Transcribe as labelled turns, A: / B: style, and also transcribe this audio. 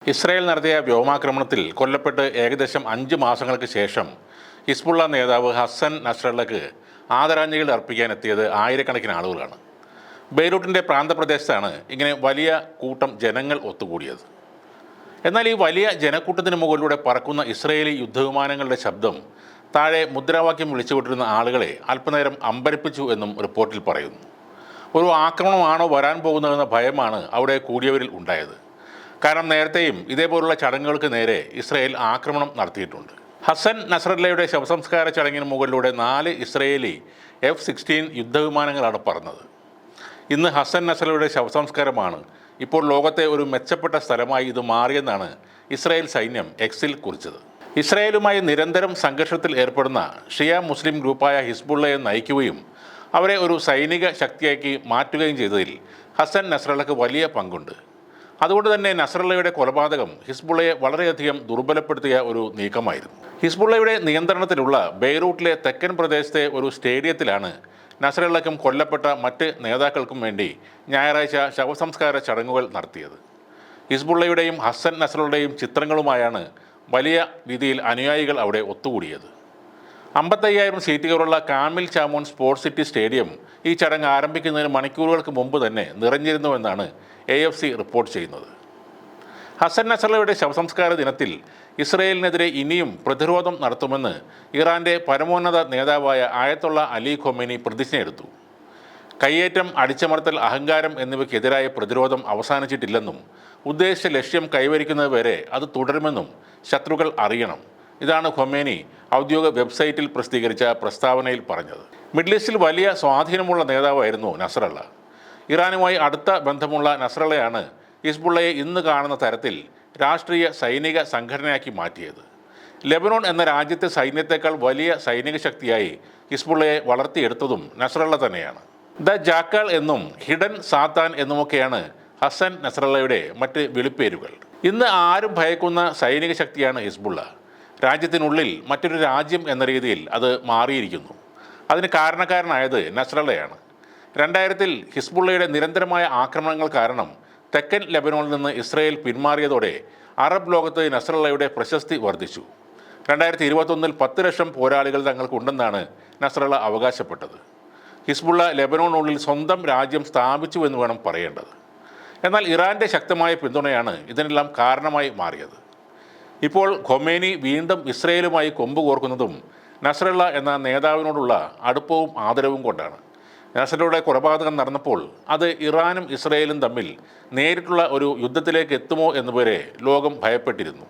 A: Israel നടത്തിയ വ്യോമാക്രമണത്തിൽ കൊല്ലപ്പെട്ട് ഏകദേശം 5 മാസങ്ങൾക്ക് ശേഷം ഹിസ്ബുള്ള നേതാവ് ഹസൻ നസ്രള്ളക്ക് ആദരാഞ്ജലികൾ അർപ്പിക്കാനെത്തിയത് ആയിരക്കണക്കിന് ആളുകളാണ്. ബെയ്റൂട്ടിൻ്റെ പ്രാന്തപ്രദേശത്താണ് ഇങ്ങനെ വലിയ കൂട്ടം ജനങ്ങൾ ഒത്തുകൂടിയത്. എന്നാൽ ഈ വലിയ ജനക്കൂട്ടത്തിന് മുകളിലൂടെ പറക്കുന്ന ഇസ്രായേലി യുദ്ധവിമാനങ്ങളുടെ ശബ്ദം താഴെ മുദ്രാവാക്യം വിളിച്ചുകൊണ്ടിരുന്ന ആളുകളെ അല്പനേരം അമ്പരപ്പിച്ചു എന്നും റിപ്പോർട്ടിൽ പറയുന്നു. ഒരു ആക്രമണമാണോ വരാൻ പോകുന്നതെന്ന ഭയമാണ് അവിടെ കൂടിയവരിൽ ഉണ്ടായത്. കാരണം നേരത്തെയും ഇതേപോലുള്ള ചടങ്ങുകൾക്ക് നേരെ ഇസ്രായേൽ ആക്രമണം നടത്തിയിട്ടുണ്ട്. ഹസൻ നസ്രള്ളയുടെ ശവസംസ്കാര ചടങ്ങിന് മുകളിലൂടെ 4 ഇസ്രായേലി F-16 യുദ്ധവിമാനങ്ങളാണ് പറന്നത്. ഇന്ന് ഹസൻ നസ്രള്ളയുടെ ശവസംസ്കാരമാണ് ഇപ്പോൾ ലോകത്തെ ഒരു മെച്ചപ്പെട്ട സ്ഥലമായി ഇത് മാറിയെന്നാണ് ഇസ്രായേൽ സൈന്യം എക്സിൽ കുറിച്ചത്. ഇസ്രായേലുമായി നിരന്തരം സംഘർഷത്തിൽ ഏർപ്പെടുന്ന ഷിയ മുസ്ലിം ഗ്രൂപ്പായ ഹിസ്ബുള്ളയെ നയിക്കുകയും അവരെ ഒരു സൈനിക ശക്തിയാക്കി മാറ്റുകയും ചെയ്തതിൽ ഹസൻ നസ്രള്ളക്ക് വലിയ പങ്കുണ്ട്. അതുകൊണ്ട് തന്നെ നസ്രള്ളയുടെ കൊലപാതകം ഹിസ്ബുള്ളയെ വളരെയധികം ദുർബലപ്പെടുത്തിയ ഒരു നീക്കമായിരുന്നു. ഹിസ്ബുള്ളയുടെ നിയന്ത്രണത്തിലുള്ള ബെയ്റൂട്ടിലെ തെക്കൻ പ്രദേശത്തെ ഒരു സ്റ്റേഡിയത്തിലാണ് നസ്രള്ളക്കും കൊല്ലപ്പെട്ട മറ്റ് നേതാക്കൾക്കും വേണ്ടി ഞായറാഴ്ച ശവസംസ്കാര ചടങ്ങുകൾ നടത്തിയത്. ഹിസ്ബുള്ളയുടെയും ഹസൻ നസ്രള്ളയുടെയും ചിത്രങ്ങളുമായാണ് വലിയ രീതിയിൽ അനുയായികൾ അവിടെ ഒത്തുകൂടിയത്. 55,000 സീറ്റുകളുള്ള കാമിൽ ചാമോൻ സ്പോർട്സ് സിറ്റി സ്റ്റേഡിയം ഈ ചടങ്ങ് ആരംഭിക്കുന്നതിന് മണിക്കൂറുകൾക്ക് മുമ്പ് തന്നെ നിറഞ്ഞിരുന്നുവെന്നാണ് AFC റിപ്പോർട്ട് ചെയ്യുന്നത്. ഹസൻ നസ്രള്ളയുടെ ശവസംസ്കാര ദിനത്തിൽ ഇസ്രയേലിനെതിരെ ഇനിയും പ്രതിരോധം നടത്തുമെന്ന് ഇറാൻ്റെ പരമോന്നത നേതാവായ ആയത്തുള്ള അലി ഖൊമേനി പ്രതിജ്ഞയെടുത്തു. കയ്യേറ്റം, അടിച്ചമർത്തൽ, അഹങ്കാരം എന്നിവയ്ക്കെതിരായ പ്രതിരോധം അവസാനിച്ചിട്ടില്ലെന്നും ഉദ്ദേശിച്ച ലക്ഷ്യം കൈവരിക്കുന്നതുവരെ അത് തുടരുമെന്നും ശത്രുക്കൾ അറിയണം. ഇതാണ് ഖൊമേനി ഔദ്യോഗിക വെബ്സൈറ്റിൽ പ്രസിദ്ധീകരിച്ച പ്രസ്താവനയിൽ പറഞ്ഞത്. മിഡിൽ ഈസ്റ്റിൽ വലിയ സ്വാധീനമുള്ള നേതാവായിരുന്നു നസ്രള്ള. ഇറാനുമായി അടുത്ത ബന്ധമുള്ള നസ്രള്ളയാണ് ഹിസ്ബുള്ളയെ ഇന്ന് കാണുന്ന തരത്തിൽ രാഷ്ട്രീയ സൈനിക സംഘടനയാക്കി മാറ്റിയത്. ലെബനോൺ എന്ന രാജ്യത്തെ സൈന്യത്തെക്കാൾ വലിയ സൈനിക ശക്തിയായി ഹിസ്ബുള്ളയെ വളർത്തിയെടുത്തതും നസ്രള്ള തന്നെയാണ്. ദ ജാക്കാൾ എന്നും ഹിഡൻ സാത്താൻ എന്നുമൊക്കെയാണ് ഹസൻ നസ്രള്ളയുടെ മറ്റ് വിളിപ്പേരുകൾ. ഇന്ന് ആരും ഭയക്കുന്ന സൈനിക ശക്തിയാണ് ഹിസ്ബുള്ള. രാജ്യത്തിനുള്ളിൽ മറ്റൊരു രാജ്യം എന്ന രീതിയിൽ അത് മാറിയിരിക്കുന്നു. അതിന് കാരണക്കാരനായത് നസ്രള്ളയാണ്. 2000-ൽ ഹിസ്ബുള്ളയുടെ നിരന്തരമായ ആക്രമണങ്ങൾ കാരണം തെക്കൻ ലെബനോണിൽ നിന്ന് ഇസ്രായേൽ പിന്മാറിയതോടെ അറബ് ലോകത്ത് നസ്രള്ളയുടെ പ്രശസ്തി വർദ്ധിച്ചു. 2021-ൽ 10 ലക്ഷം പോരാളികൾ തങ്ങൾക്കുണ്ടെന്നാണ് നസ്രള്ള അവകാശപ്പെട്ടത്. ഹിസ്ബുള്ള ലെബനോണിനുള്ളിൽ സ്വന്തം രാജ്യം സ്ഥാപിച്ചു എന്ന് വേണം പറയേണ്ടത്. എന്നാൽ ഇറാൻ്റെ ശക്തമായ പിന്തുണയാണ് ഇതിനെല്ലാം കാരണമായി മാറിയത്. ഇപ്പോൾ ഖൊമേനി വീണ്ടും ഇസ്രയേലുമായി കൊമ്പ് കോർക്കുന്നതും നസ്രള്ള എന്ന നേതാവിനോടുള്ള അടുപ്പവും ആദരവും കൊണ്ടാണ്. നസ്രള്ളയുടെ കൊലപാതകം നടന്നപ്പോൾ അത് ഇറാനും ഇസ്രയേലും തമ്മിൽ നേരിട്ടുള്ള ഒരു യുദ്ധത്തിലേക്ക് എത്തുമോ എന്നുവരെ ലോകം ഭയപ്പെട്ടിരുന്നു.